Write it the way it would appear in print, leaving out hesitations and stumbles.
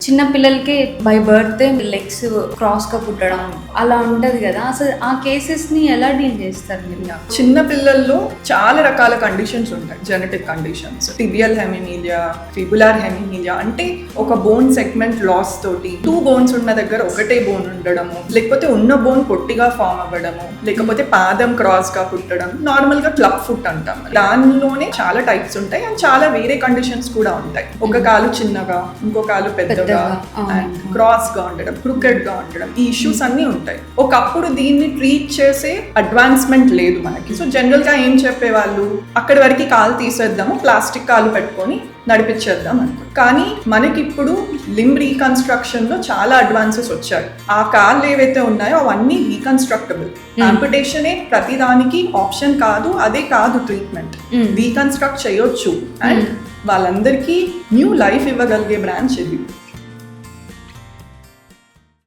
చిన్న పిల్లలకి by birth legs cross గా పుట్టడం అలా ఉంటది కదా, అసలు ఆ కేసెస్ ని ఎలా డీల్ చేస్తారు మీరు? చిన్న పిల్లల్లో చాలా రకాల కండిషన్స్ ఉంటాయి, జెనెటిక్ కండిషన్స్. టిబియల్ హెమినీలియా, ఫిబులార్ హెమినీలియా అంటే ఒక బోన్ సెగ్మెంట్ లాస్ తోటి 2 బోన్స్ ఉన్న దగ్గర ఒకటే బోన్ ఉండడము, లేకపోతే ఉన్న బోన్ పొట్టిగా ఫామ్ అవ్వడము, లేకపోతే పాదం క్రాస్ గా పుట్టడం, నార్మల్ గా క్లబ్ ఫుట్ అంటాం. దానిలోనే చాలా టైప్స్ ఉంటాయి అండ్ చాలా వేరే కండిషన్స్ కూడా ఉంటాయి. ఒక కాలు చిన్నగా, ఇంకో కాలు పెద్దగా, అండ్ క్రాస్ గా ఉండడం, క్రూకెడ్ గా ఉండడం, ఈ ఇష్యూస్ అన్ని ఉంటాయి. ఒకప్పుడు దీన్ని ట్రీట్ చేసే అడ్వాన్స్మెంట్ లేదు మనకి. సో జనరల్ గా ఏం చెప్పేవాళ్ళు, అక్కడి వరకు కాలు తీసేద్దాము, ప్లాస్టిక్ కాలు పెట్టుకొని నడిపించేద్దాం అనుకో. కానీ మనకి ఇప్పుడు లింబ్ రీకన్స్ట్రక్షన్ లో చాలా అడ్వాన్సెస్ వచ్చాయి. ఆ కాళ్ళు ఏవైతే ఉన్నాయో అవన్నీ రీకన్స్ట్రక్టబుల్. ఆంపిటేషనే ప్రతిదానికి ఆప్షన్ కాదు, అదే కాదు ట్రీట్మెంట్. రీకన్స్ట్రక్ట్ చేయొచ్చు అండ్ వాళ్ళందరికీ న్యూ లైఫ్ ఇవ్వగలిగే బ్రాంచ్ ఇది.